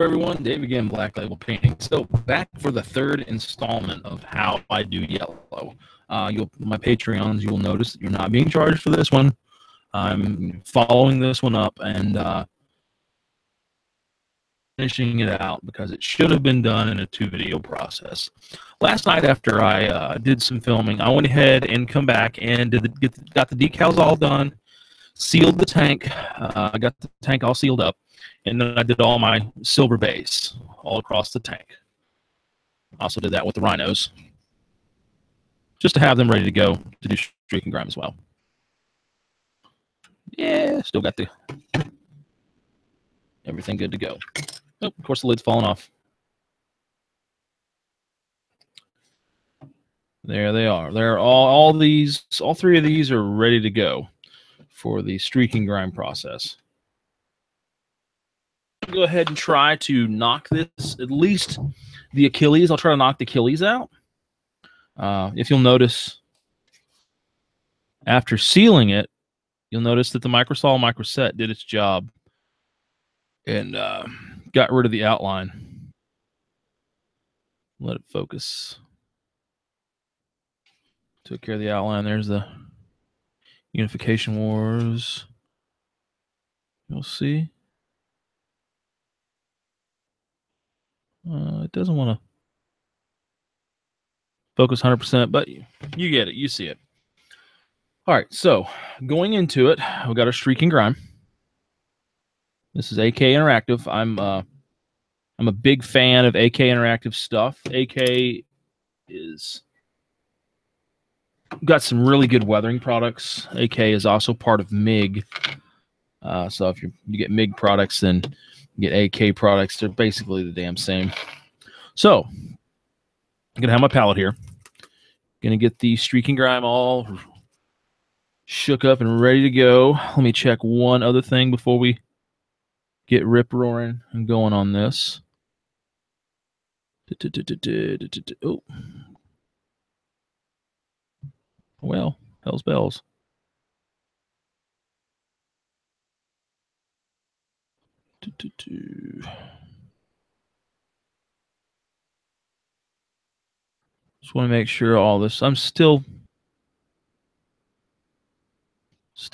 everyone, Dave again, Black Label Painting. So back for the third installment of how I do yellow. My Patreons, you will notice that you're not being charged for this one. I'm following this one up and finishing it out because it should have been done in a 2-video process. Last night after I did some filming, I went ahead and come back and got the decals all done, sealed the tank. I got the tank all sealed up. And then I did all my silver base all across the tank. Also did that with the rhinos, just to have them ready to go to do streak and grime as well. Yeah, still got everything good to go. Oh, of course, the lid's falling off. There they are. They're all three of these are ready to go for the streak and grime process. Go ahead and try to knock this, at least the Achilles. I'll try to knock the Achilles out. If you'll notice, after sealing it, you'll notice that the microsol microset did its job and got rid of the outline. Let it focus. Took care of the outline. There's the Unification Wars. You'll see. It doesn't want to focus 100%, but you get it. You see it. All right, so going into it, we've got our streak and grime. This is AK Interactive. I'm a big fan of AK Interactive stuff. AK is got some really good weathering products. AK is also part of MIG. So if you get MIG products, then you get AK products. They're basically the damn same. So I'm gonna have my palette here. Gonna get the streak and grime all shook up and ready to go. Let me check one other thing before we get rip roaring and going on this. Oh, well, hell's bells. Just want to make sure all this. I'm still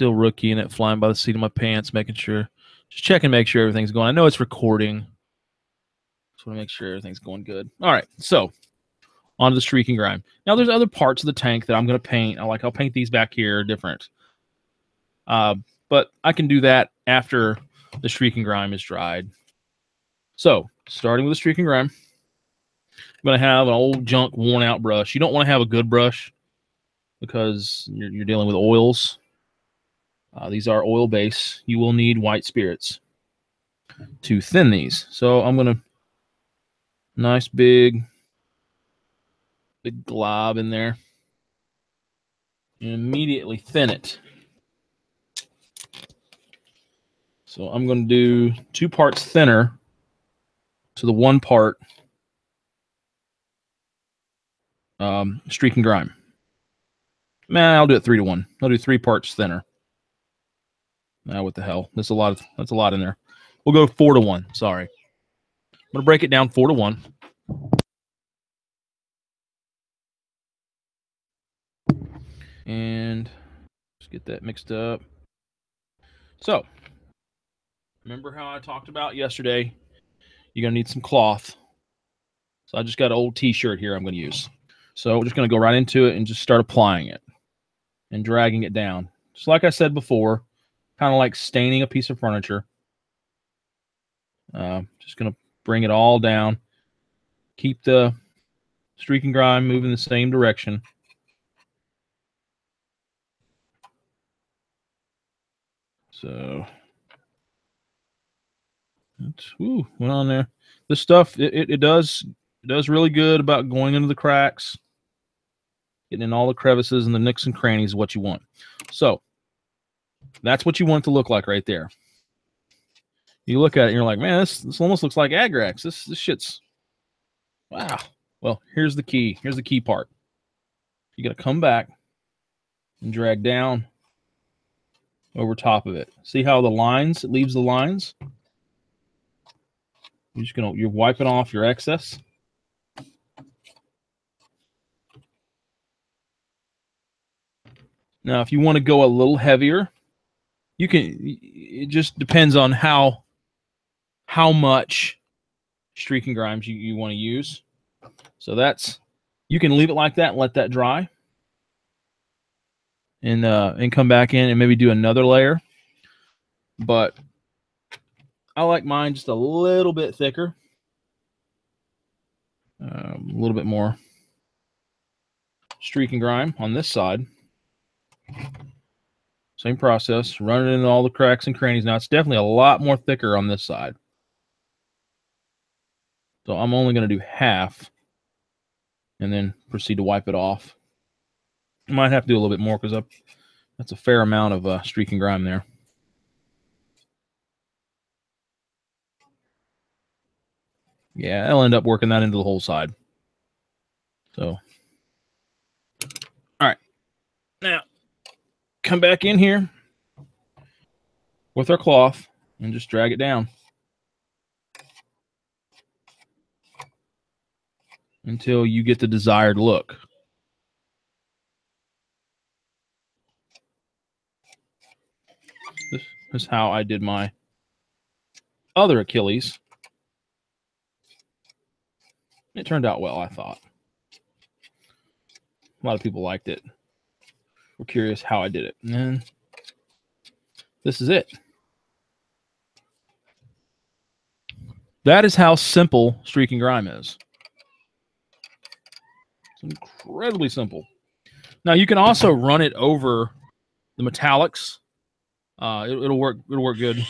rookieing it, flying by the seat of my pants, making sure, just checking, make sure everything's going. I know it's recording. Just want to make sure everything's going good. All right, so on to the streak and grime. Now there's other parts of the tank that I'm going to paint. I'll paint these back here different. But I can do that after the streak and grime is dried. So starting with the streak and grime, I'm going to have an old junk worn out brush. You don't want to have a good brush because you're dealing with oils. These are oil base. You will need white spirits to thin these. So I'm going to nice big glob in there and immediately thin it. So I'm going to do 2 parts thinner to the 1 part streak and grime. Man, I'll do it 3 to 1. I'll do 3 parts thinner. Now, what the hell? That's a lot in there. We'll go 4 to 1. Sorry. I'm going to break it down 4 to 1. And just get that mixed up. So, remember how I talked about yesterday? You're going to need some cloth. So I just got an old t-shirt here I'm going to use. So we're just going to go right into it and just start applying it and dragging it down. Just like I said before, kind of like staining a piece of furniture. Just going to bring it all down. Keep the streak and grime moving the same direction. So that's went on there. This stuff it does really good about going into the cracks, getting in all the crevices and the nooks and crannies of what you want. So that's what you want it to look like right there. You look at it and you're like, man, this almost looks like Agrax. This shit's wow. Well, here's the key. Here's the key part. You got to come back and drag down over top of it. See how the lines, it leaves the lines? you're wiping off your excess. Now, if you want to go a little heavier, you can. It just depends on how much streak and grimes you want to use. So you can leave it like that and let that dry, and come back in and maybe do another layer. But I like mine just a little bit thicker, a little bit more streak and grime on this side. Same process, run it into all the cracks and crannies. Now, it's definitely a lot more thicker on this side. So I'm only going to do half and then proceed to wipe it off. I might have to do a little bit more because that's a fair amount of streak and grime there. Yeah, I'll end up working that into the whole side. So, all right. Now, come back in here with our cloth and just drag it down until you get the desired look. This is how I did my other Achilles. It turned out well, I thought. A lot of people liked it. We're curious how I did it. And then this is it. That is how simple streak and grime is. It's incredibly simple. Now you can also run it over the metallics. It'll work. It'll work good.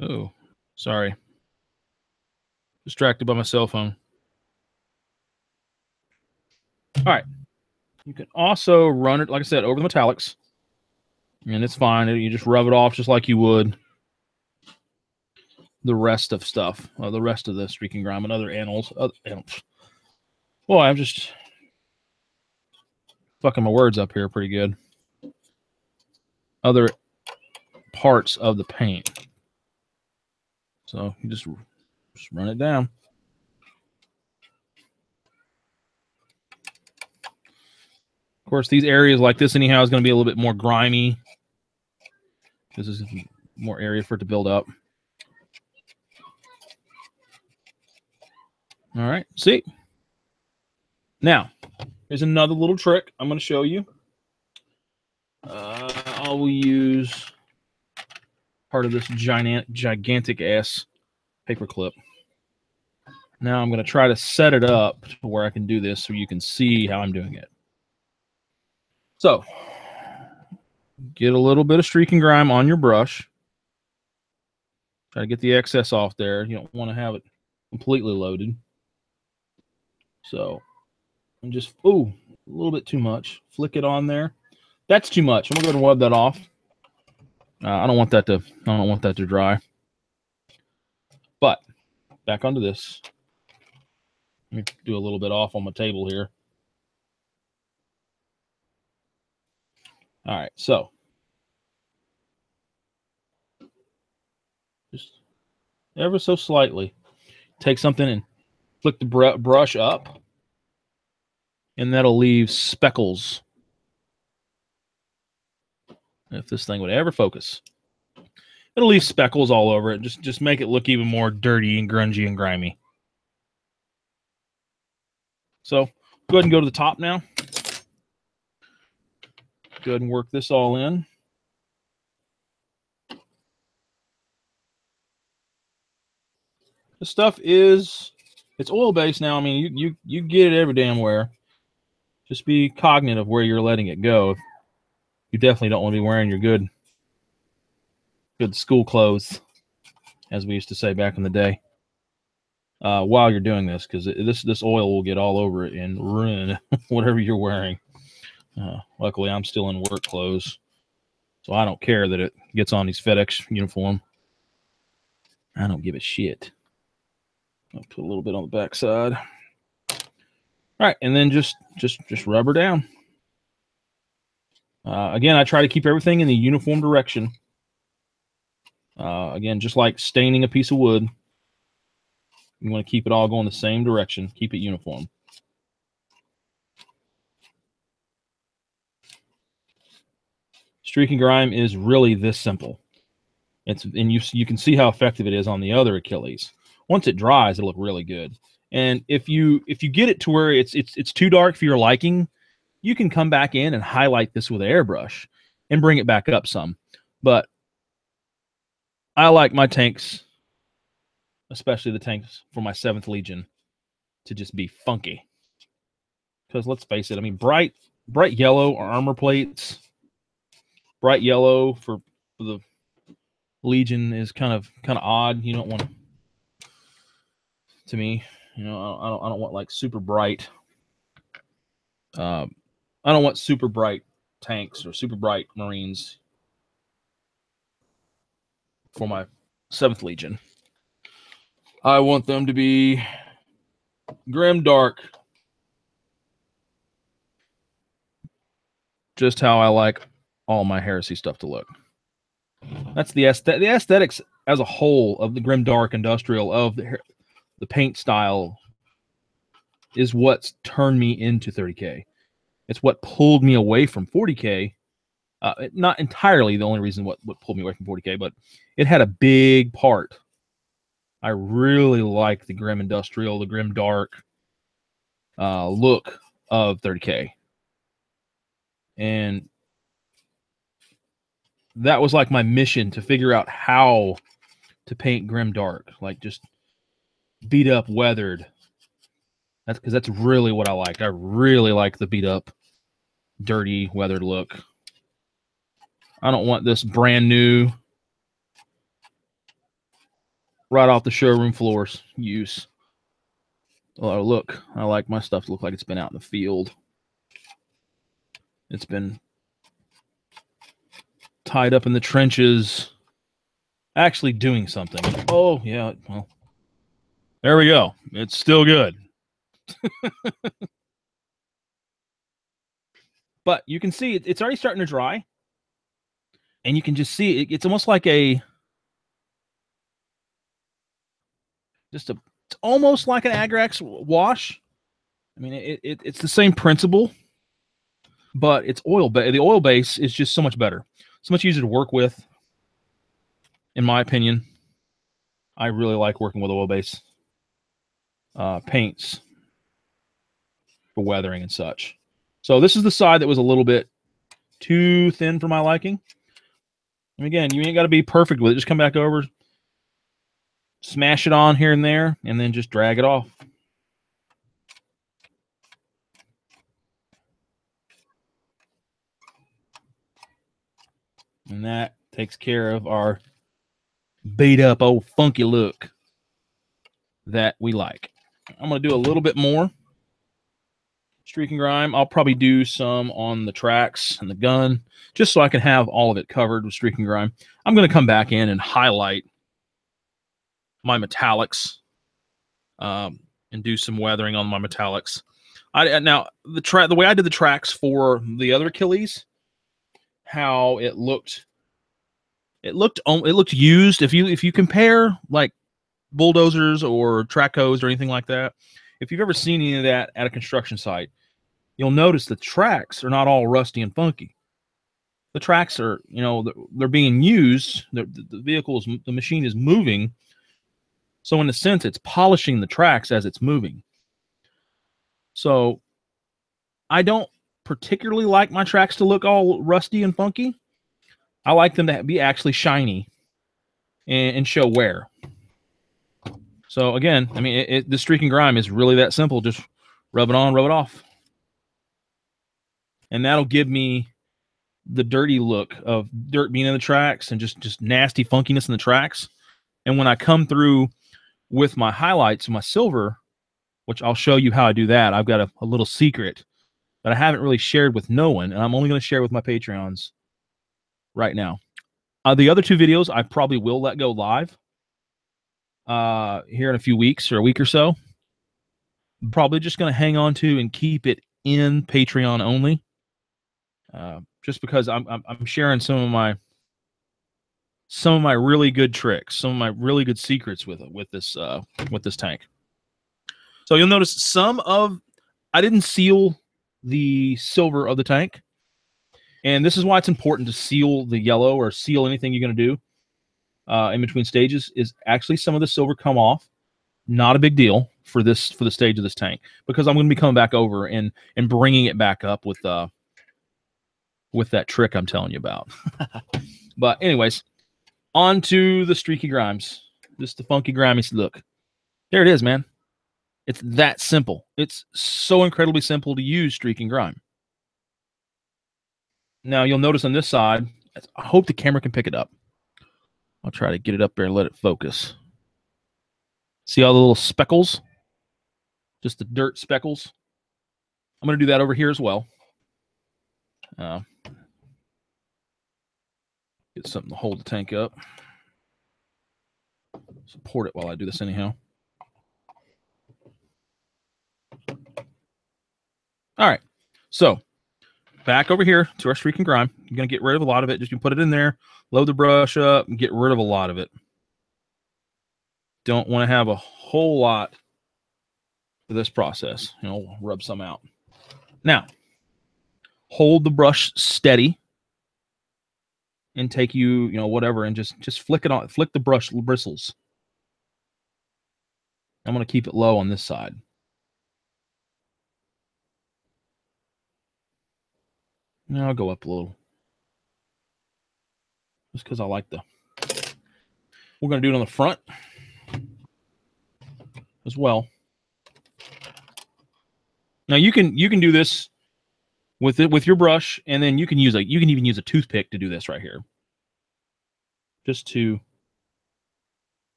Oh, sorry. Distracted by my cell phone. All right. You can also run it, like I said, over the metallics. And it's fine. You just rub it off just like you would the rest of stuff. The rest of the streak and grime and other animals. Boy, I'm just fucking my words up here pretty good. Other parts of the paint. So you just run it down. Of course, these areas like this anyhow is going to be a little bit more grimy. This is more area for it to build up. All right, see? Now, here's another little trick I'm going to show you. I will use part of this gigantic ass paper clip. Now I'm going to try to set it up to where I can do this so you can see how I'm doing it. So, get a little bit of streak and grime on your brush. Try to get the excess off there. You don't want to have it completely loaded. So, and just, ooh, a little bit too much. Flick it on there. That's too much. I'm going to go ahead and rub that off. I don't want that to dry. But back onto this. Let me do a little bit off on my table here. All right, so just ever so slightly take something and flick the brush up, and that'll leave speckles. If this thing would ever focus, it'll leave speckles all over it. Just make it look even more dirty and grungy and grimy. So go ahead and go to the top now. Go ahead and work this all in. The stuff it's oil-based now. I mean, you get it every damn where. Just be cognizant of where you're letting it go. You definitely don't want to be wearing your good school clothes, as we used to say back in the day, while you're doing this, because this oil will get all over it and ruin whatever you're wearing. Luckily, I'm still in work clothes, so I don't care that it gets on these FedEx uniform. I don't give a shit. I'll put a little bit on the back side. All right, and then just rub her down. Again, I try to keep everything in the uniform direction. Again, just like staining a piece of wood, you want to keep it all going the same direction. Keep it uniform. Streak and grime is really this simple. And you can see how effective it is on the other Achilles. Once it dries, it'll look really good. And if you get it to where it's too dark for your liking, you can come back in and highlight this with an airbrush and bring it back up some. But I like my tanks, especially the tanks for my 7th Legion, to just be funky. Because let's face it, I mean, bright yellow armor plates, bright yellow for the Legion is kind of odd. You don't want to me, you know, I don't want like super bright. I don't want super bright tanks or super bright Marines for my 7th Legion. I want them to be grim dark, just how I like all my heresy stuff to look. That's the aesthetics as a whole of the grim dark industrial of the paint style is what's turned me into 30K. It's what pulled me away from 40K. Not entirely the only reason what pulled me away from 40K, but it had a big part. I really like the grim industrial, the grim dark look of 30K. And that was like my mission, to figure out how to paint grim dark, like just beat up, weathered. That's because that's really what I like. I really like the beat up, dirty, weathered look. I don't want this brand new, right off the showroom floors use. Oh, look, I like my stuff to look like it's been out in the field. It's been tied up in the trenches, actually doing something. Oh, yeah, well, there we go. It's still good. But you can see it's already starting to dry. And you can just see it's almost like it's almost like an Agrax wash. I mean, it's the same principle, but it's oil. The oil base is just so much better, so much easier to work with, in my opinion. I really like working with oil base paints for weathering and such. So this is the side that was a little bit too thin for my liking. And again, you ain't got to be perfect with it. Just come back over, smash it on here and there, and then just drag it off. And that takes care of our beat up old funky look that we like. I'm going to do a little bit more streak and grime. I'll probably do some on the tracks and the gun, just so I can have all of it covered with streak and grime. I'm going to come back in and highlight my metallics and do some weathering on my metallics. Now, the way I did the tracks for the other Achilles, how it looked used. If you compare like bulldozers or track hose or anything like that, if you've ever seen any of that at a construction site, you'll notice the tracks are not all rusty and funky. The tracks are, you know, they're being used. The the machine is moving. So in a sense, it's polishing the tracks as it's moving. So I don't particularly like my tracks to look all rusty and funky. I like them to be actually shiny and show wear. So again, I mean, the streak and grime is really that simple. Just rub it on, rub it off. And that'll give me the dirty look of dirt being in the tracks and just nasty funkiness in the tracks. And when I come through with my highlights, my silver, which I'll show you how I do that. I've got a little secret that I haven't really shared with no one, and I'm only going to share with my Patreons right now. The other 2 videos I probably will let go live here in a few weeks or a week or so. Probably just going to hang on to and keep it in Patreon only, just because I'm sharing some of my some of my really good tricks, some of my really good secrets with this tank. So you'll notice I didn't seal the silver of the tank, and this is why it's important to seal the yellow or seal anything you're going to do in between stages. Is actually some of the silver come off. Not a big deal for the stage of this tank, because I'm going to be coming back over and bringing it back up with that trick I'm telling you about. But anyways, on to the streaky grimes. Just the funky grimy look. There it is, man. It's that simple. It's so incredibly simple to use streak and grime. Now you'll notice on this side, I hope the camera can pick it up. I'll try to get it up there and let it focus. See all the little speckles? Just the dirt speckles. I'm going to do that over here as well. Get something to hold the tank up. Support it while I do this anyhow. All right. So back over here to our streak and grime. I'm going to get rid of a lot of it. Just you put it in there, load the brush up, and get rid of a lot of it. Don't want to have a whole lot for this process. You know, rub some out. Now, hold the brush steady and take whatever, and just flick it on, flick the brush bristles. I'm going to keep it low on this side. Now I'll go up a little. Just because I like we're going to do it on the front as well. Now you can do this with your brush, and then you can even use a toothpick to do this right here. Just to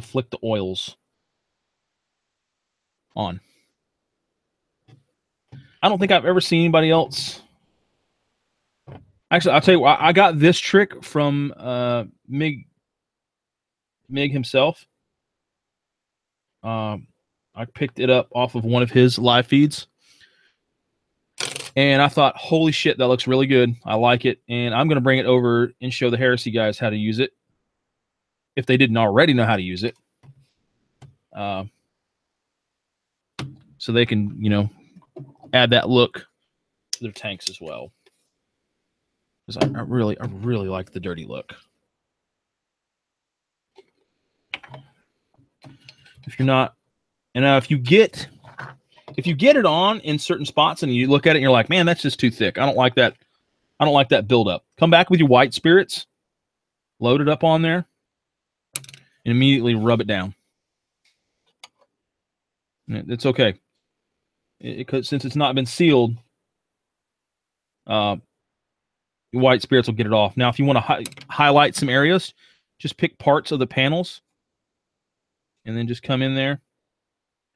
flick the oils on. I don't think I've ever seen anybody else. Actually, I'll tell you what, I got this trick from Mig himself. I picked it up off of one of his live feeds. And I thought, holy shit, that looks really good. I like it. And I'm going to bring it over and show the Heresy guys how to use it, if they didn't already know how to use it. So they can, add that look to their tanks as well. Because I really like the dirty look. If you're not, and if you get it on in certain spots and you look at it and you're like, man, that's just too thick. I don't like that. I don't like that buildup. Come back with your white spirits, load it up on there, and immediately rub it down. It's okay. Since it's not been sealed, white spirits will get it off. Now, if you want to highlight some areas, just pick parts of the panels and then just come in there,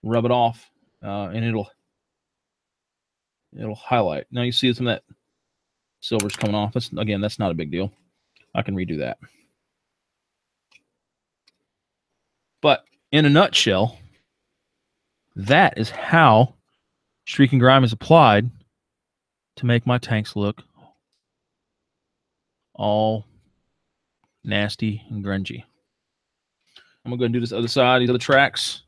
rub it off, and it'll highlight. Now you see some of that silver's coming off. That's not a big deal. I can redo that. But in a nutshell, that is how streak and grime is applied to make my tanks look all nasty and grungy. I'm going to go and do this other side, these other tracks,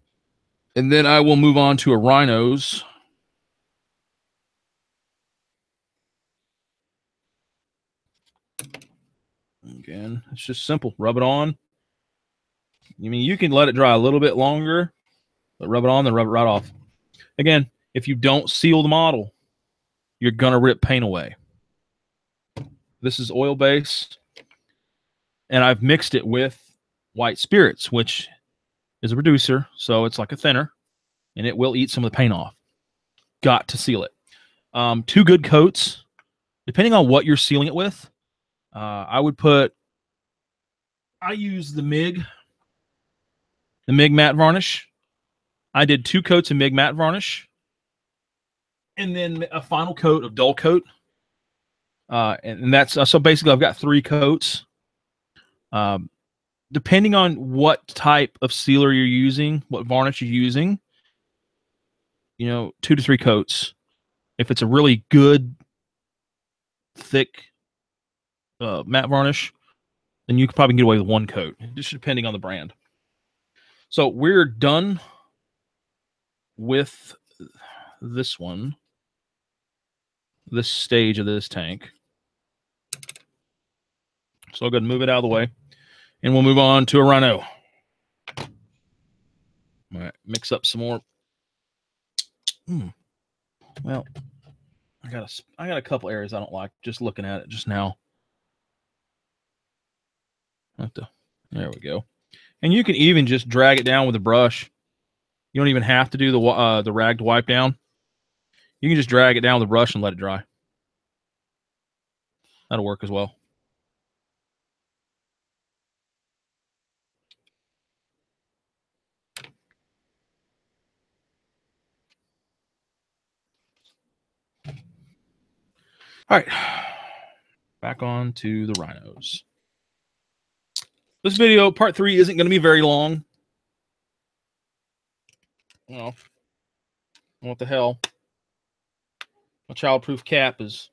and then I will move on to a rhinos. Again, it's just simple. Rub it on. I mean, you can let it dry a little bit longer, but rub it on, then rub it right off. Again, if you don't seal the model, you're going to rip paint away. This is oil base, and I've mixed it with white spirits, which is a reducer, so it's like a thinner, and it will eat some of the paint off. Got to seal it. 2 good coats, depending on what you're sealing it with. I use the MIG matte varnish. I did 2 coats of MIG matte varnish, and then a final coat of dull coat. And that's so basically I've got 3 coats. Depending on what type of sealer you're using, what varnish you're using, 2 to 3 coats. If it's a really good, thick matte varnish, then you could probably get away with 1 coat, just depending on the brand. So we're done with this one, this stage of this tank. So I'll go ahead and move it out of the way, and we'll move on to a rhino. All right, mix up some more. Well, I got a couple areas I don't like just looking at it just now. There we go. And you can even just drag it down with a brush. You don't even have to do the rag to wipe down. You can just drag it down with a brush and let it dry. That'll work as well. All right, back on to the rhinos. This video, part 3, isn't going to be very long. Oh, what the hell? My childproof cap is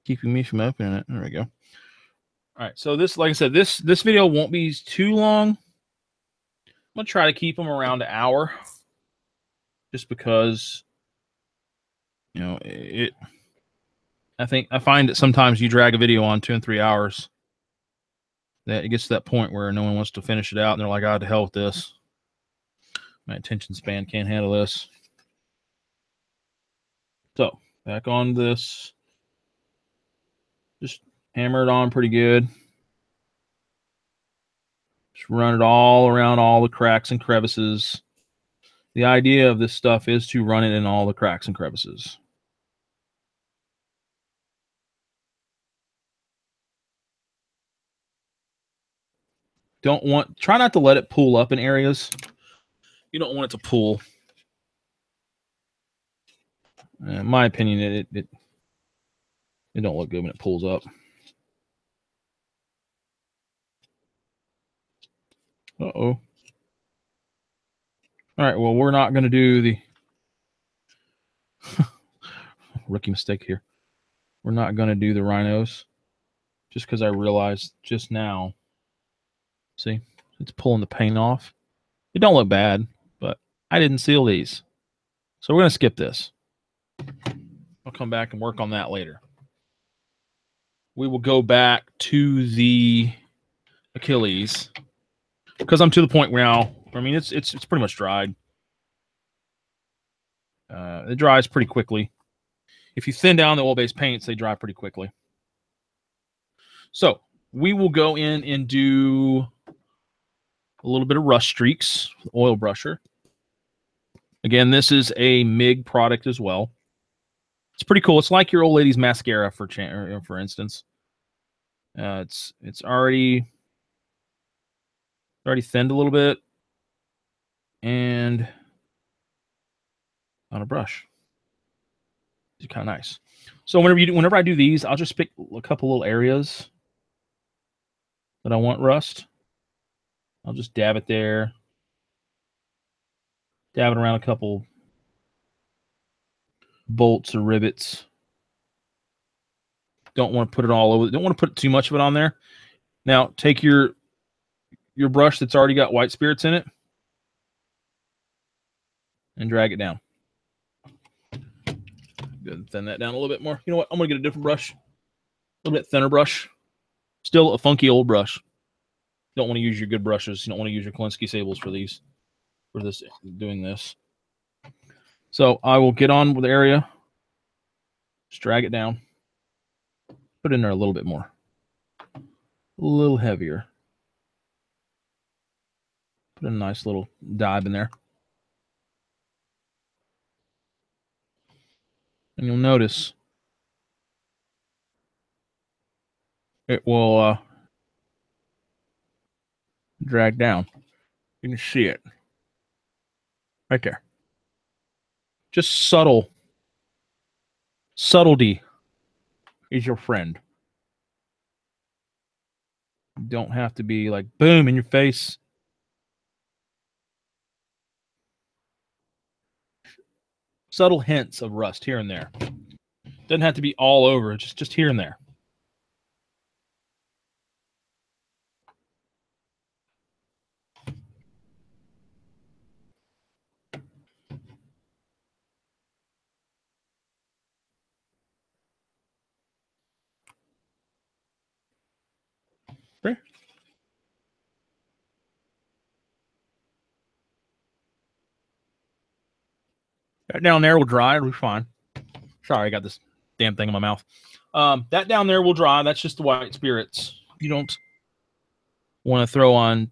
keeping me from opening it. There we go. All right, so this, like I said, this video won't be too long. I'm going to try to keep them around an hour, just because, you know, I find that sometimes you drag a video on 2 and 3 hours, that it gets to that point where no one wants to finish it out, and they're like, "Ah, to hell with this. My attention span can't handle this." So back on this, just hammer it on pretty good. Just run it all around all the cracks and crevices. The idea of this stuff is to run it in all the cracks and crevices. Try not to let it pool up in areas. You don't want it to pool. In my opinion, it don't look good when it pulls up. Uh-oh. All right, well, we're not going to do the rookie mistake here. We're not going to do the rhinos, just because I realized just now. See, it's pulling the paint off. It don't look bad, but I didn't seal these. So we're going to skip this. I'll come back and work on that later. We will go back to the Achilles, because I'm to the point where now, I mean, it's pretty much dried. It dries pretty quickly. If you thin down the oil-based paints, they dry pretty quickly. So we will go in and do a little bit of rust streaks, oil brusher. Again, this is a MIG product as well. It's pretty cool. It's like your old lady's mascara, for instance. It's already thinned a little bit, and on a brush. It's kind of nice. So whenever I do these, I'll just pick a couple little areas that I want rust. I'll just dab it there. Dab it around a couple bolts or rivets. Don't want to put it all over. Don't want to put too much of it on there. Now take your brush that's already got white spirits in it and drag it down. Good. Thin that down a little bit more. You know what? I'm gonna get a different brush, a little bit thinner brush. Still a funky old brush. Don't want to use your good brushes. You don't want to use your Kolinsky Sables for these. For this, doing this. So I will get on with the area. Just drag it down. Put in there a little bit more. A little heavier. Put a nice little dab in there. And you'll notice it will drag down. You can see it right there. Just subtlety is your friend. You don't have to be like boom in your face. Subtle hints of rust here and there. Doesn't have to be all over, just here and there. Okay. That down there will dry. It'll be fine. Sorry, I got this damn thing in my mouth. That down there will dry. That's just the white spirits. You don't want to throw on.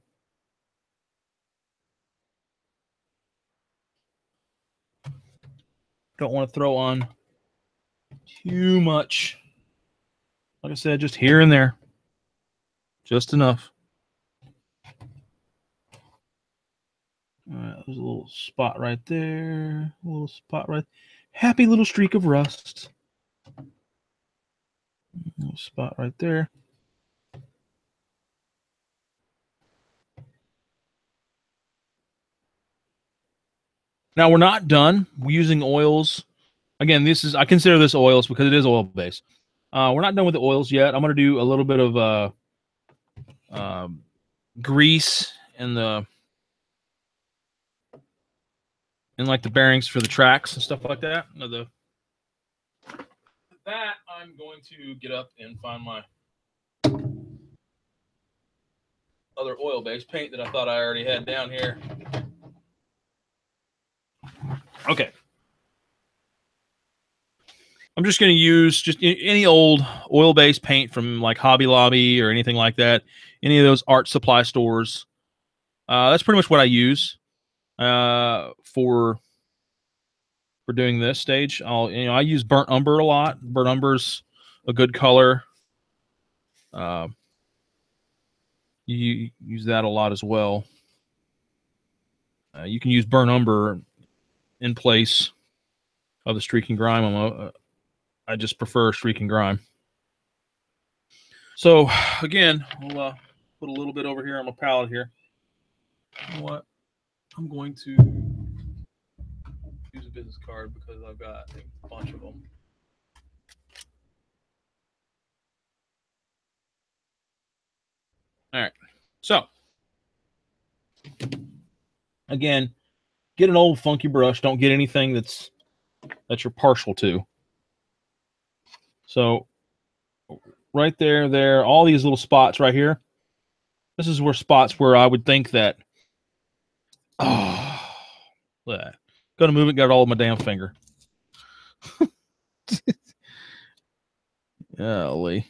Don't want to throw on too much. Like I said, just here and there. Just enough. All right, there's a little spot right there. A little spot right. Happy little streak of rust. A little spot right there. Now we're not done. We're using oils. Again, I consider this oils because it is oil based. We're not done with the oils yet. I'm going to do a little bit of grease in like the bearings for the tracks and stuff like that. That I'm going to get up and find my other oil-based paint that I thought I already had down here. Okay. I'm just going to use just any old oil-based paint from like Hobby Lobby or anything like that. Any of those art supply stores. That's pretty much what I use for doing this stage. I use burnt umber a lot. Burnt umber's a good color. You use that a lot as well. You can use burnt umber in place of the streaking grime. I just prefer streaking grime. So again, we'll put a little bit over here on my palette here. You know what? I'm going to use a business card because I've got a bunch of them. All right. So again, get an old funky brush. Don't get anything that you're partial to. So right there, all these little spots right here. This is spots where I would think that, oh, look at that. Gonna move it, got it all over my damn finger. Golly.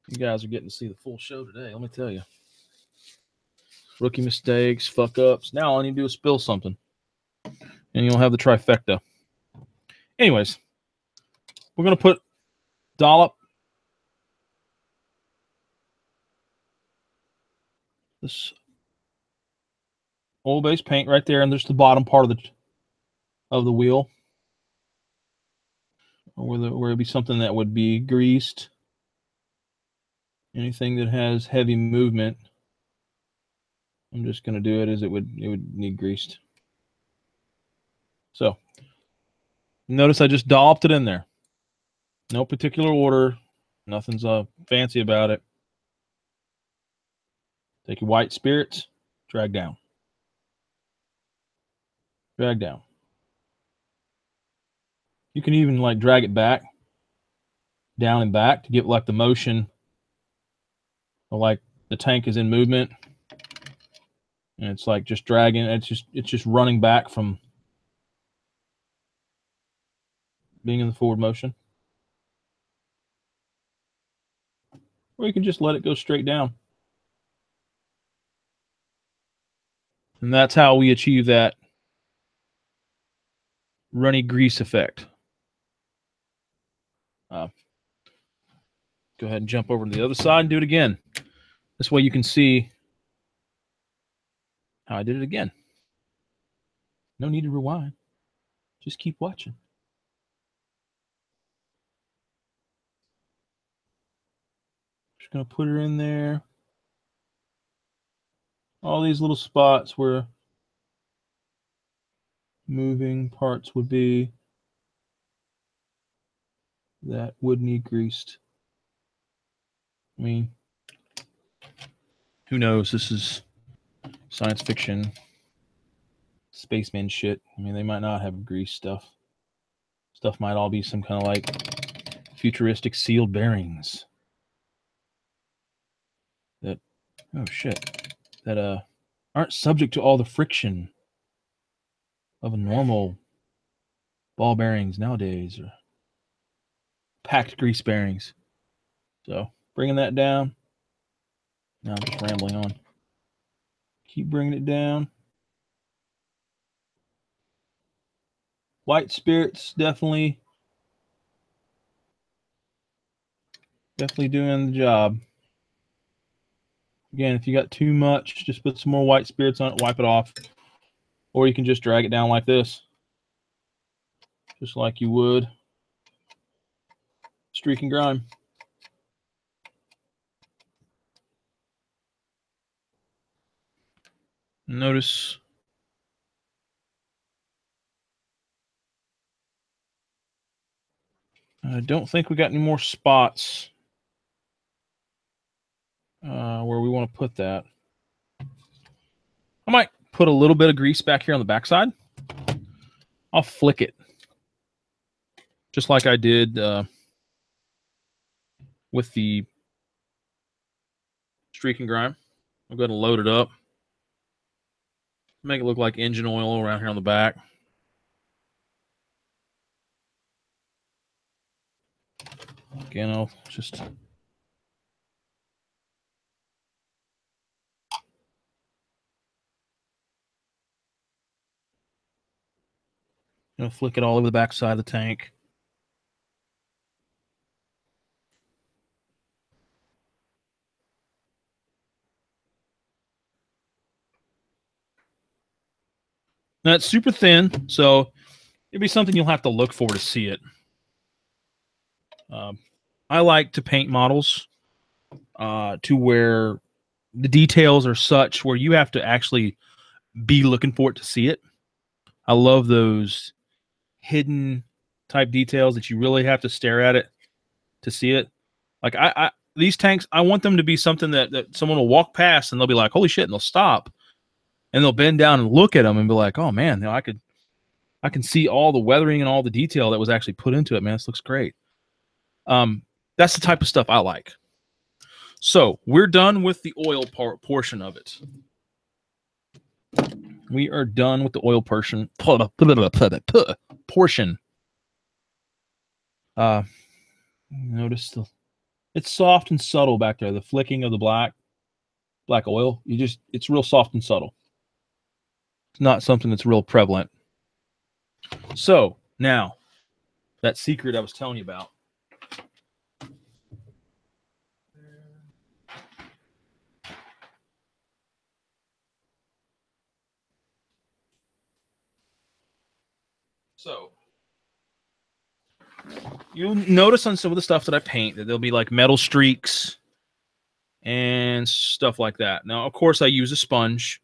You guys are getting to see the full show today, let me tell you. Rookie mistakes, fuck ups. Now all I need to do is spill something. And you'll have the trifecta. Anyways, we're going to put dollop this oil-based paint right there, and there's the bottom part of the wheel. Where it'd be something that would be greased. Anything that has heavy movement, I'm just going to do it as it would need greased. So notice I just dolloped it in there. No particular order. Nothing's fancy about it. Take your white spirits, drag down. Drag down. You can even like drag it back, down and back to get like the motion of like the tank is in movement. And it's like just dragging. It's just running back from being in the forward motion. Or you can just let it go straight down. And that's how we achieve that runny grease effect. Go ahead and jump over to the other side and do it again. This way you can see how I did it again. No need to rewind. Just keep watching. Just going to put her in there. All these little spots where moving parts would be. that would need greased. I mean, who knows? This is science fiction, spaceman shit. I mean, they might not have grease stuff. Stuff might all be some kind of like futuristic sealed bearings that, oh shit, that aren't subject to all the friction of a normal ball bearings nowadays, or packed grease bearings. So bringing that down. Now I'm just rambling on. Keep bringing it down. White spirits definitely doing the job. Again, if you got too much, just put some more white spirits on it, wipe it off. Or you can just drag it down like this. Just like you would streak and grime. Notice I don't think we got any more spots where we want to put that. I might put a little bit of grease back here on the backside. I'll flick it. Just like I did with the streak and grime. I'm going to load it up. Make it look like engine oil around here on the back. Again, I'll just flick it all over the back side of the tank. Now it's super thin, so it'd be something you'll have to look for to see it. I like to paint models to where the details are such where you have to actually be looking for it to see it. I love those hidden type details that you really have to stare at it to see it. Like these tanks, I want them to be something that someone will walk past and they'll be like, holy shit, and they'll stop and they'll bend down and look at them and be like, oh man, I can see all the weathering and all the detail that was actually put into it, man. This looks great. That's the type of stuff I like. So we're done with the oil portion of it. We are done with the oil portion. Notice it's soft and subtle back there. The flicking of the black oil. It's real soft and subtle. It's not something that's real prevalent. So now that secret I was telling you about. So you'll notice on some of the stuff that I paint that there'll be like metal streaks and stuff like that. Now, of course, I use a sponge.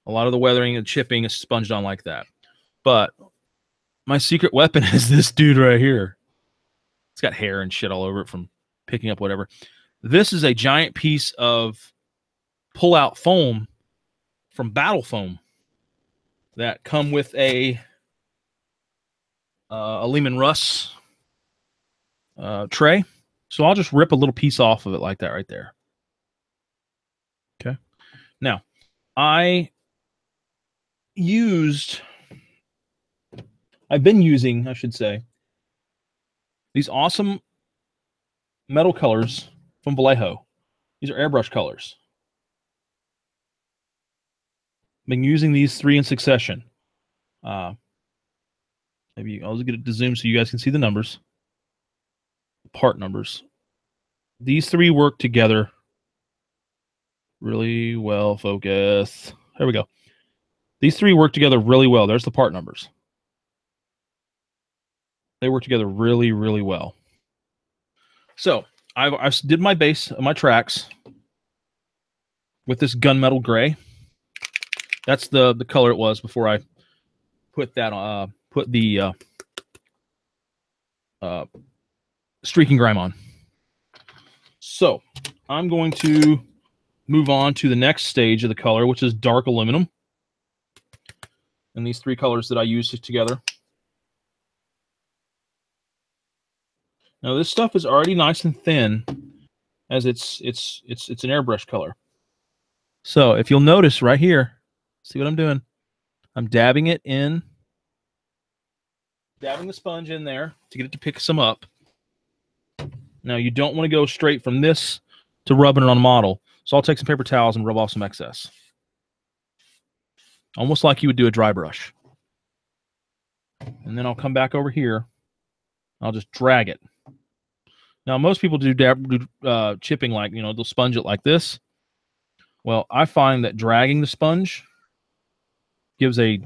A lot of the weathering and chipping is sponged on like that. But my secret weapon is this dude right here. It's got hair and shit all over it from picking up whatever. This is a giant piece of pull-out foam from Battle Foam that come with a Lehman Russ tray. So I'll just rip a little piece off of it like that right there. Okay. Now, I've been using, I should say, these awesome metal colors from Vallejo. These are airbrush colors. Been using these 3 in succession. Maybe I'll just get it to zoom so you guys can see the numbers. Part numbers. These 3 work together really well. Focus. There we go. These 3 work together really well. There's the part numbers. They work together really, really well. So I did my base, my tracks with this gunmetal gray. That's the color it was before I put that put the streaking grime on. So I'm going to move on to the next stage of the color, which is dark aluminum. And these three colors that I use together. Now this stuff is already nice and thin, as it's an airbrush color. So if you'll notice right here, see what I'm doing? I'm dabbing it in, dabbing the sponge in there to get it to pick some up. Now you don't want to go straight from this to rubbing it on the model. So I'll take some paper towels and rub off some excess. Almost like you would do a dry brush. And then I'll come back over here. I'll just drag it. Now most people do chipping, like, you know, they'll sponge it like this. Well, I find that dragging the sponge gives a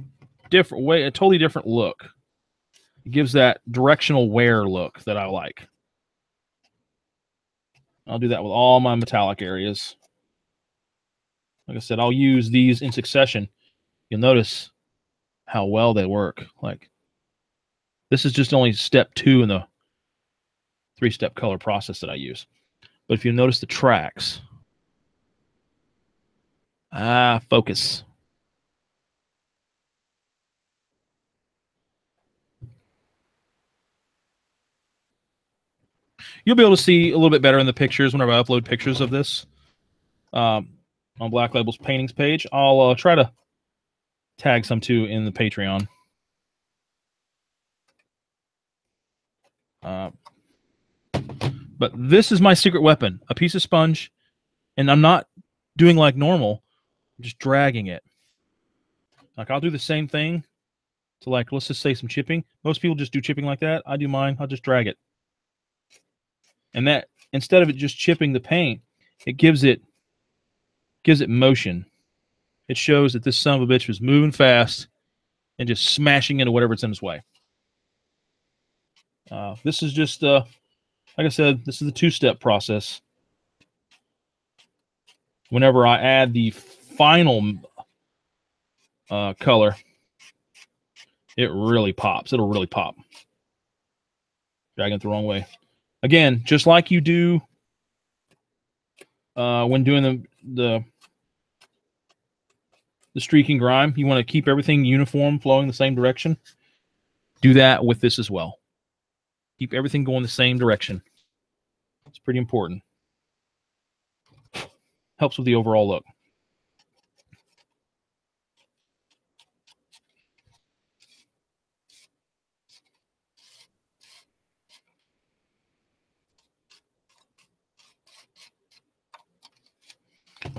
different way, a totally different look. It gives that directional wear look that I like. I'll do that with all my metallic areas. Like I said, I'll use these in succession. You'll notice how well they work. Like, this is just only step 2 in the 3-step color process that I use. But if you notice the tracks, focus. You'll be able to see a little bit better in the pictures whenever I upload pictures of this on Black Label's paintings page. I'll try to tag some too in the Patreon. But this is my secret weapon, a piece of sponge, and I'm not doing like normal, I'm just dragging it. Like, I'll do the same thing to, like, let's just say some chipping. Most people just do chipping like that. I do mine, I'll just drag it. And that, instead of it just chipping the paint, it gives it motion. It shows that this son of a bitch was moving fast and just smashing into whatever it's in its way. This is just, like I said, this is the 2-step process. Whenever I add the final color, it really pops. It'll really pop. Dragging it the wrong way. Again, just like you do when doing the streaking grime, you want to keep everything uniform, flowing the same direction. Do that with this as well. Keep everything going the same direction. It's pretty important. Helps with the overall look.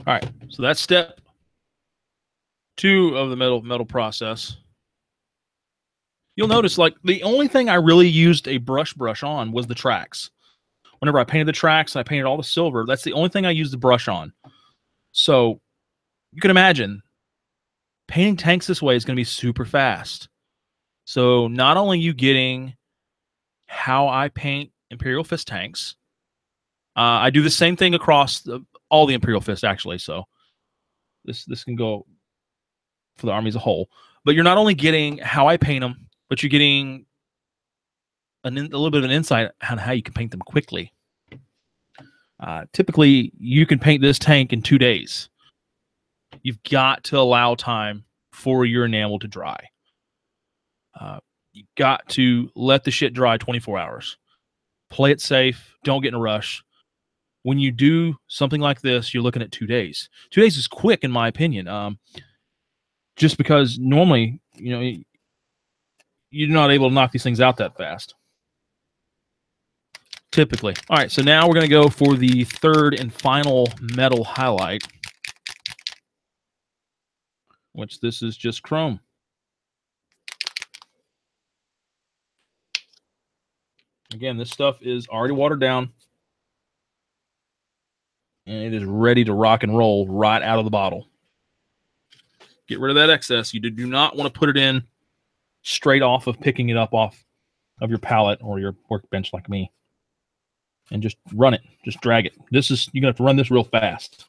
All right, so that's step 2 of the metal process. You'll notice, like, the only thing I really used a brush on was the tracks. Whenever I painted the tracks, I painted all the silver. That's the only thing I used the brush on. So you can imagine painting tanks this way is going to be super fast. So not only are you getting how I paint Imperial Fist tanks, I do the same thing across all the Imperial Fist, actually. So this can go for the army as a whole. But you're not only getting how I paint them, but you're getting a little bit of an insight on how you can paint them quickly. Typically, you can paint this tank in 2 days. You've got to allow time for your enamel to dry. You've got to let the shit dry 24 hours. Play it safe. Don't get in a rush. When you do something like this, you're looking at 2 days. 2 days is quick, in my opinion. Just because normally, you know, you're not able to knock these things out that fast. Typically. All right, so now we're going to go for the 3rd and final metal highlight, which this is just chrome. Again, this stuff is already watered down, and it is ready to rock and roll right out of the bottle. Get rid of that excess. You do not want to put it in straight off of picking it up off of your palette or your workbench like me. And just run it. Just drag it. You're going to have to run this real fast.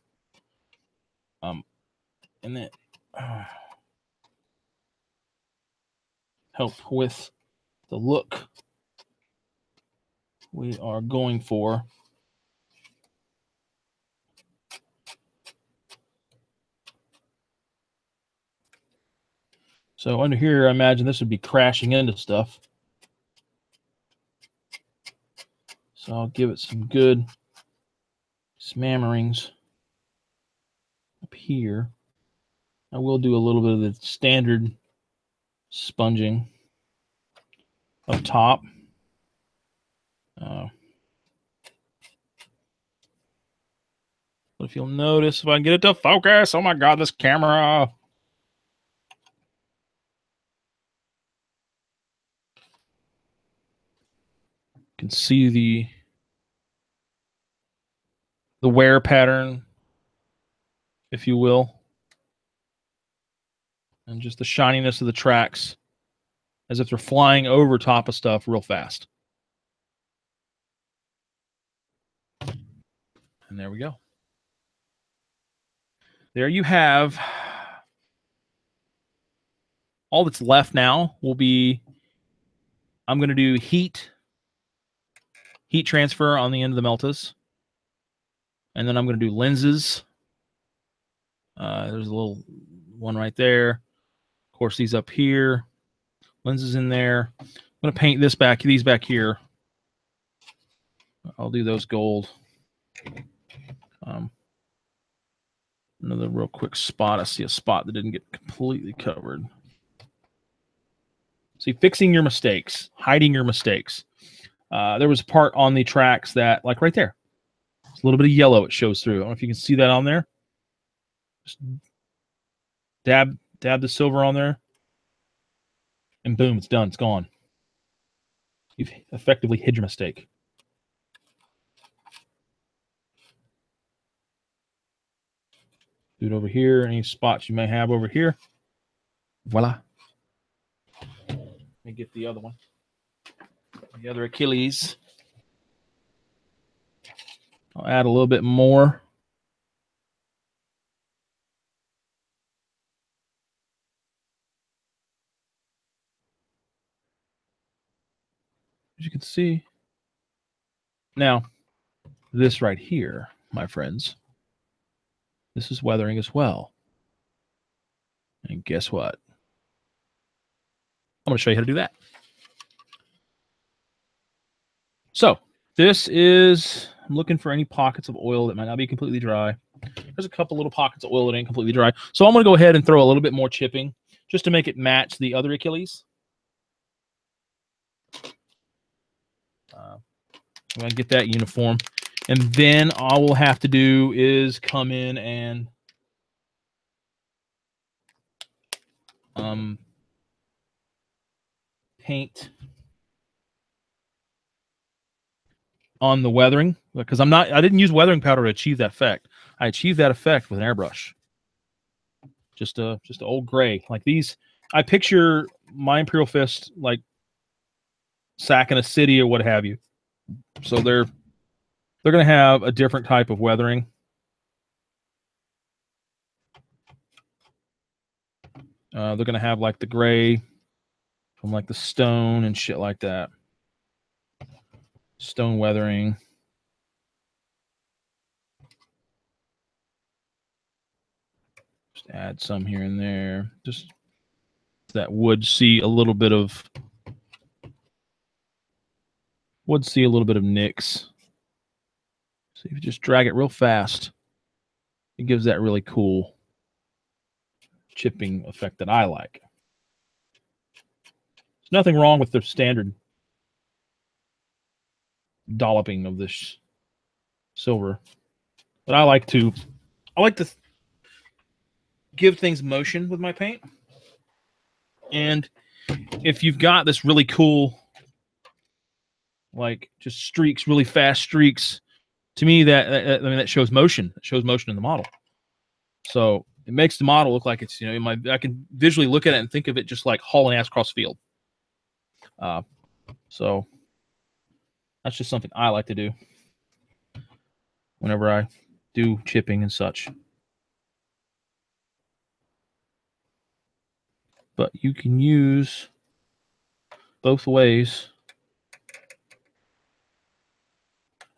And then help with the look we are going for so under here, I imagine this would be crashing into stuff. So I'll give it some good smammerings up here. I will do a little bit of the standard sponging up top. But if you'll notice, if I can get it to focus, oh my God, this camera. You can see the wear pattern, if you will, and just the shininess of the tracks as if they're flying over top of stuff real fast. And there we go. There you have. All that's left now will be, I'm going to do heat transfer on the end of the Meltas. And then I'm going to do lenses. There's a little one right there. Of course, these up here. Lenses in there. I'm going to paint these back here. I'll do those gold. Another real quick spot. I see a spot that didn't get completely covered. See, fixing your mistakes, hiding your mistakes. There was a part on the tracks that, like right there, it's a little bit of yellow. It shows through. I don't know if you can see that on there. Just dab the silver on there, and boom, it's done. It's gone. You've effectively hid your mistake. Do it over here. Any spots you may have over here. Voila. Let me get the other one. The other Achilles. I'll add a little bit more. As you can see. Now, this right here, my friends, this is weathering as well. And guess what? I'm going to show you how to do that. So this is, I'm looking for any pockets of oil that might not be completely dry. There's a couple little pockets of oil that ain't completely dry. So I'm going to go ahead and throw a little bit more chipping just to make it match the other Achilles. I'm going to get that uniform. And then all we'll have to do is come in and paint on the weathering, because I didn't use weathering powder to achieve that effect. I achieved that effect with an airbrush. Just an old gray. Like these, I picture my Imperial Fist like sacking a city or what have you. So they're going to have a different type of weathering. They're going to have like the gray from like the stone and shit like that. Stone weathering. Just add some here and there. Just that would see a little bit of nicks. So if you just drag it real fast, it gives that really cool chipping effect that I like. There's nothing wrong with the standard dolloping of this silver, but I like to give things motion with my paint. And if you've got this really cool, like just streaks, really fast streaks, to me that shows motion. It shows motion in the model. So it makes the model look like it's, I can visually look at it and think of it just like hauling ass across the field. So that's just something I like to do whenever I do chipping and such. But you can use both ways.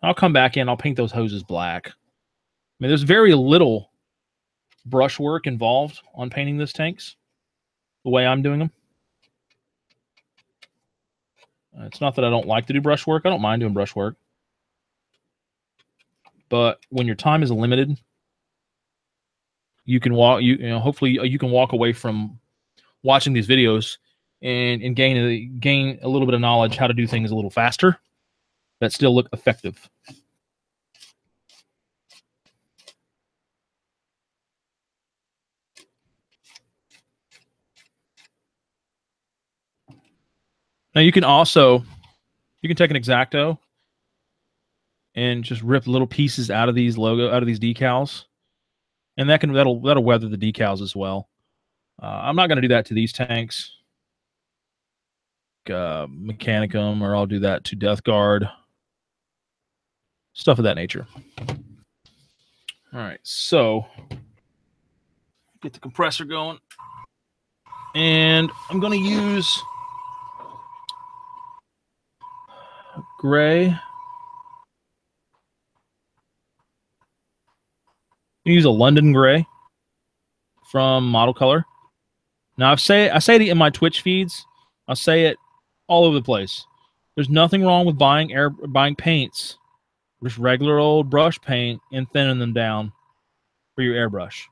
I'll come back in. I'll paint those hoses black. I mean, there's very little brush work involved on painting these tanks, the way I'm doing them. It's not that I don't like to do brush work. I don't mind doing brush work. But when your time is limited, you can walk. You know, hopefully you can walk away from watching these videos and gain a little bit of knowledge how to do things a little faster that still look effective. Now you can take an X-Acto and just rip little pieces out of these decals, and that'll weather the decals as well. I'm not going to do that to these tanks, Mechanicum, or I'll do that to Death Guard, stuff of that nature. All right, so get the compressor going, and I'm going to use gray. Use a London gray from Model Color. Now I say it in my Twitch feeds. I say it all over the place. There's nothing wrong with buying paints, just regular old brush paint, and thinning them down for your airbrush,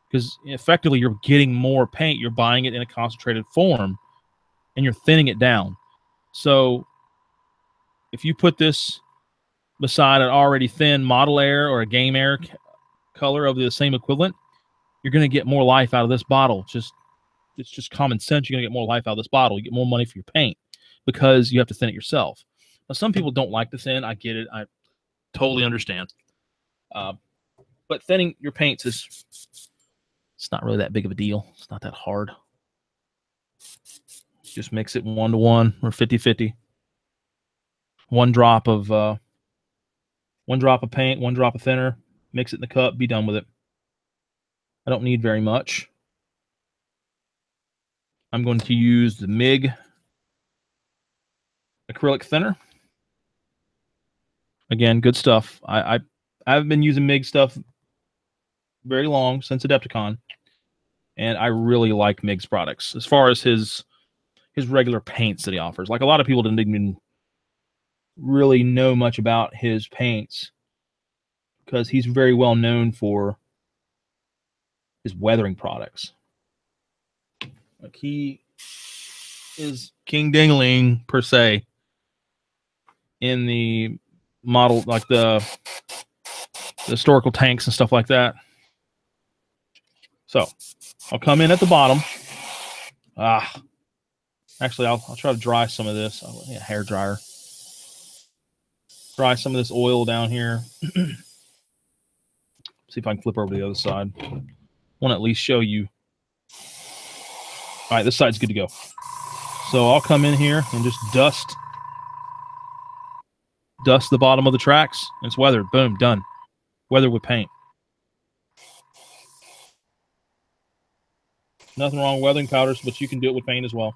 because effectively you're getting more paint. You're buying it in a concentrated form, and you're thinning it down. So if you put this beside an already thin Model Air or a Game Air color of the same equivalent, you're going to get more life out of this bottle. It's just common sense. You're going to get more life out of this bottle. You get more money for your paint because you have to thin it yourself. Now, some people don't like to thin. I get it. I totally understand. But thinning your paints it's not really that big of a deal. It's not that hard. Just mix it 1-to-1 or 50-50. One drop of paint, 1 drop of thinner. Mix it in the cup. Be done with it. I don't need very much. I'm going to use the MIG acrylic thinner. Again, good stuff. I've been using MIG stuff very long, since Adepticon, and I really like MIG's products as far as his regular paints that he offers. Like, a lot of people didn't even really know much about his paints because he's very well known for his weathering products. Like, he is King Dingling per se in the model, like the historical tanks and stuff like that. So I'll come in at the bottom. Actually, I'll try to dry some of this. Yeah, hair dryer. Dry some of this oil down here. See if I can flip over to the other side. I want to at least show you. All right, this side's good to go. So I'll come in here and just dust the bottom of the tracks. It's weathered. Boom, done. Weathered with paint. Nothing wrong with weathering powders, but you can do it with paint as well.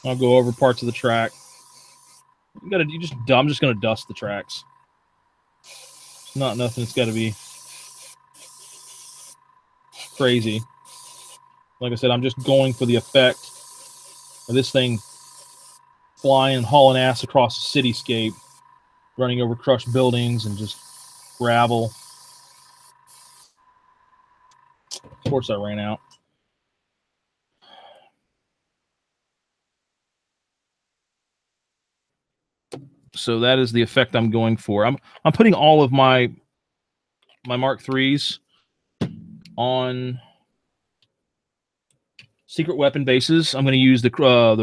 I'll go over parts of the track. I'm just gonna dust the tracks. It's not nothing. It's got to be crazy. Like I said, I'm just going for the effect of this thing flying, hauling ass across the cityscape, running over crushed buildings and just gravel. Of course, I ran out. So that is the effect I'm going for. I'm putting all of my Mark IIIs on secret weapon bases. I'm going to use the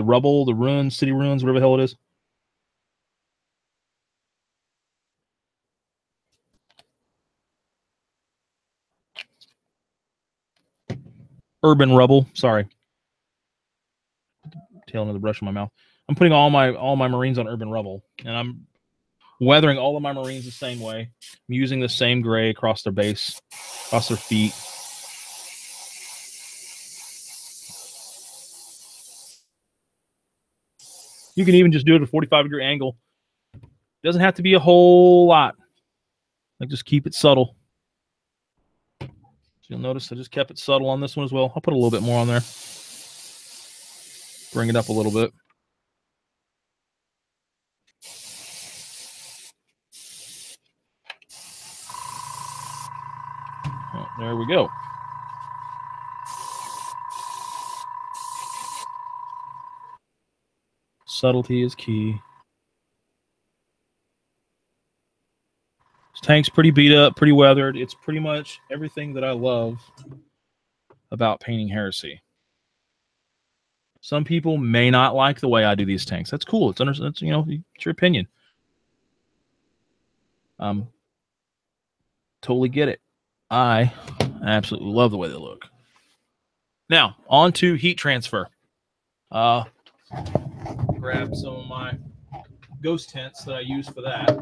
rubble, the ruins, city ruins, whatever the hell it is. Urban rubble. Sorry. Tail end of the brush in my mouth. I'm putting all my Marines on urban rubble, and I'm weathering all of my Marines the same way. I'm using the same gray across their base, across their feet. You can even just do it at a 45-degree angle. Doesn't have to be a whole lot. Like, just keep it subtle. So you'll notice I just kept it subtle on this one as well. I'll put a little bit more on there. Bring it up a little bit. Oh, there we go. Subtlety is key. This tank's pretty beat up, pretty weathered. It's pretty much everything that I love about painting Heresy. Some people may not like the way I do these tanks. That's cool. It's you know, it's your opinion. Totally get it. I absolutely love the way they look. Now, on to heat transfer. Grab some of my ghost tents that I use for that.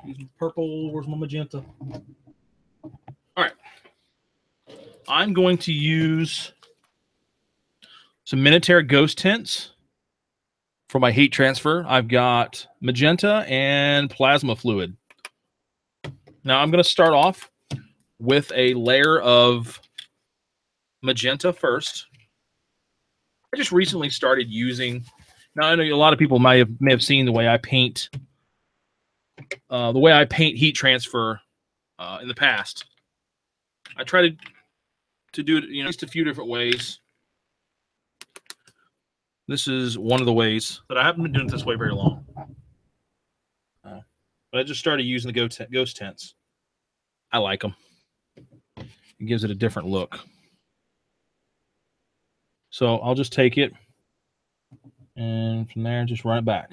Use purple. Where's my magenta? All right. I'm going to use some Minotaur ghost tents for my heat transfer. I've got magenta and plasma fluid. Now I'm going to start off with a layer of magenta first. I just recently started using. Now I know a lot of people may have seen the way I paint. The way I paint heat transfer in the past. I try to do it, you know, just a few different ways. This is one of the ways that I haven't been doing it this way very long. But I just started using the ghost tents. I like them. It gives it a different look. So I'll just take it, and from there, just run it back.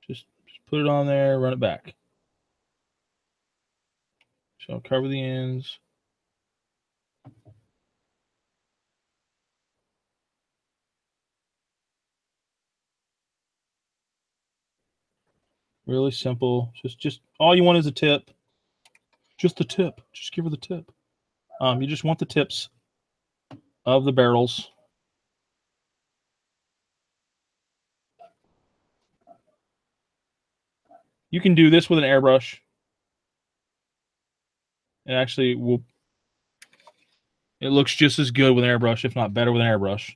Just put it on there, run it back. So I'll cover the ends. Really simple. Just all you want is a tip. Just the tip. Just give her the tip. You just want the tips of the barrels. You can do this with an airbrush. It actually will. It looks just as good with an airbrush, if not better with an airbrush.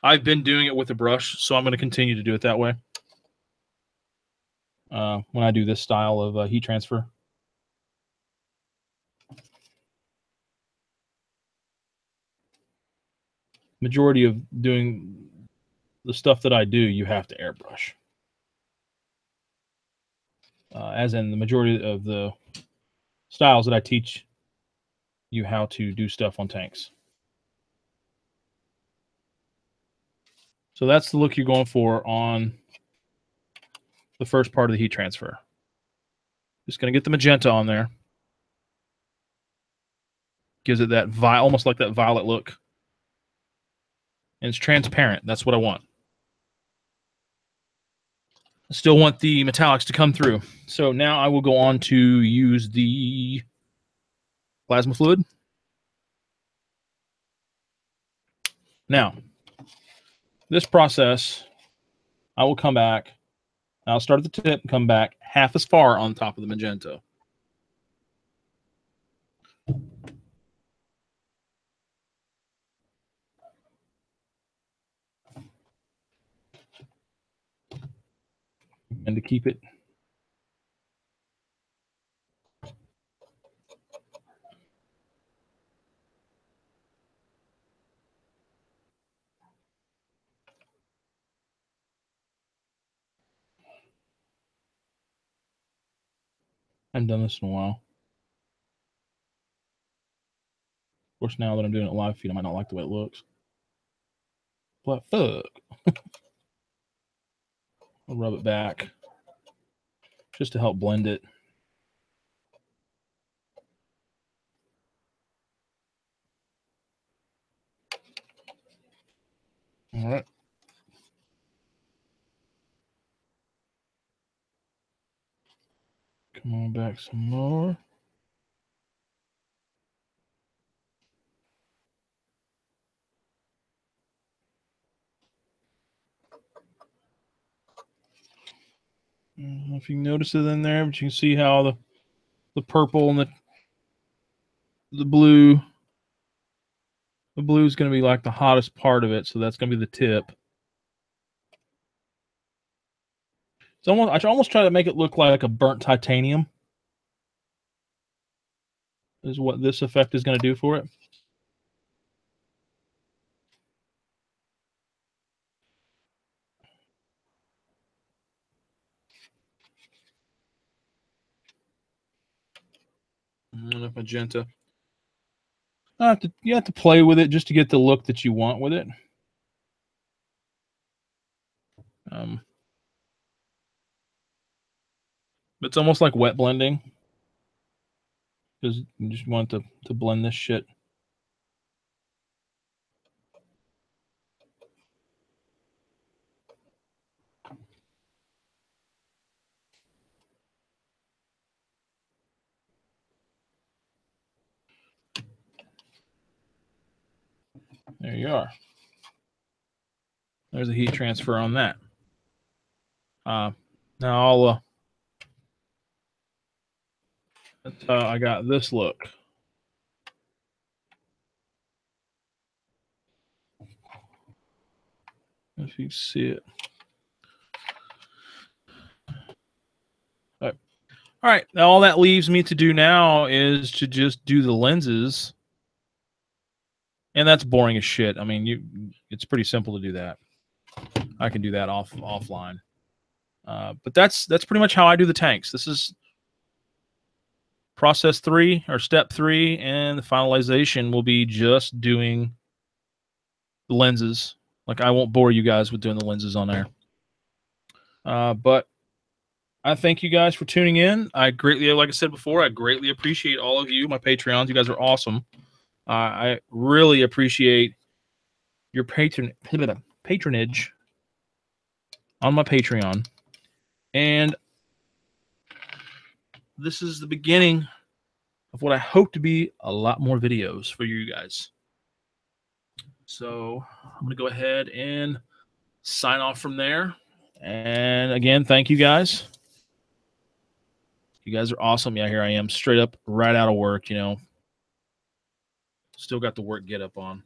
I've been doing it with a brush, so I'm going to continue to do it that way. When I do this style of heat transfer. Majority of doing the stuff that I do, you have to airbrush. As in the majority of the styles that I teach you how to do stuff on tanks. So that's the look you're going for on the first part of the heat transfer. Just going to get the magenta on there. Gives it that almost like that violet look. And it's transparent. That's what I want. I still want the metallics to come through. So now I will go on to use the plasma fluid. Now, this process, I will come back. I'll start at the tip and come back half as far on top of the magenta. And to keep it I haven't done this in a while. Of course, now that I'm doing it live feed, I might not like the way it looks. But fuck. I'll rub it back just to help blend it. All right. Come on back some more. I don't know if you can notice it in there, but you can see how the purple and the blue. The blue is going to be like the hottest part of it, so that's going to be the tip. It's almost, I almost try to make it look like a burnt titanium. Is what this effect is going to do for it. Enough magenta. You have to play with it just to get the look that you want with it. It's almost like wet blending, because you just want to blend this shit. There you are. There's a heat transfer on that. Now I'll that's how I got this look. If you see it. All right. Now all that leaves me to do now is to just do the lenses. And that's boring as shit. I mean, it's pretty simple to do that. I can do that offline. But that's pretty much how I do the tanks. This is process 3 or step 3, and the finalization will be just doing the lenses. Like, I won't bore you guys with doing the lenses on there. But I thank you guys for tuning in. I greatly, like I said before, I greatly appreciate all of you, my Patreons. You guys are awesome. I really appreciate your patronage on my Patreon. And this is the beginning of what I hope to be a lot more videos for you guys. So I'm going to go ahead and sign off from there. And again, thank you guys. You guys are awesome. Yeah, here I am, straight up right out of work, you know. Still got the work get up on.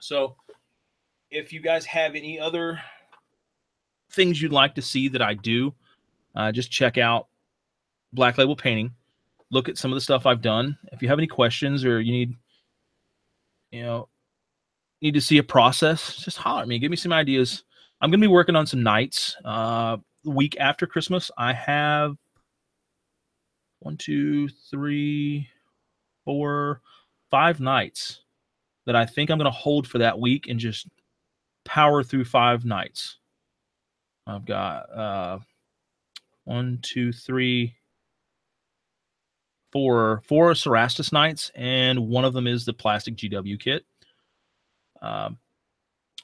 So if you guys have any other things you'd like to see that I do, just check out Black Label Painting. Look at some of the stuff I've done. If you have any questions or you need to see a process, just holler at me. Give me some ideas. I'm going to be working on some nights. The week after Christmas, I have 1, 2, 3, 4, 5 nights that I think I'm going to hold for that week and just power through 5 nights. I've got 1, 2, 3, 4 Cerastus nights, and one of them is the plastic GW kit.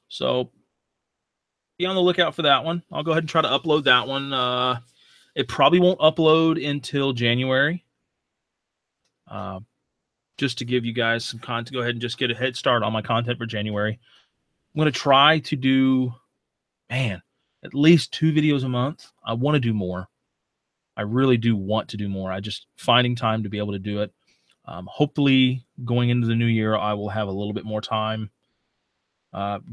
So be on the lookout for that one. I'll go ahead and try to upload that one. It probably won't upload until January. Just to give you guys some content, go ahead and just get a head start on my content for January. I'm going to try to do, at least 2 videos a month. I want to do more. I really do want to do more. I just finding time to be able to do it. Hopefully going into the new year, I will have a little bit more time.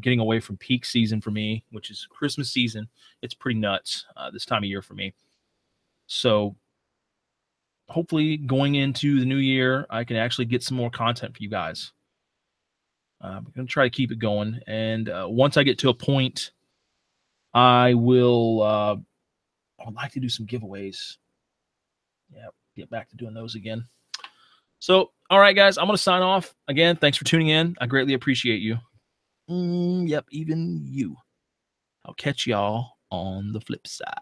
Getting away from peak season for me, which is Christmas season. It's pretty nuts this time of year for me. So hopefully going into the new year, I can actually get some more content for you guys. I'm going to try to keep it going. And once I get to a point, I will, I would like to do some giveaways. Yeah, get back to doing those again. So, all right, guys, I'm going to sign off. Again, thanks for tuning in. I greatly appreciate you. Yep, even you. I'll catch y'all on the flip side.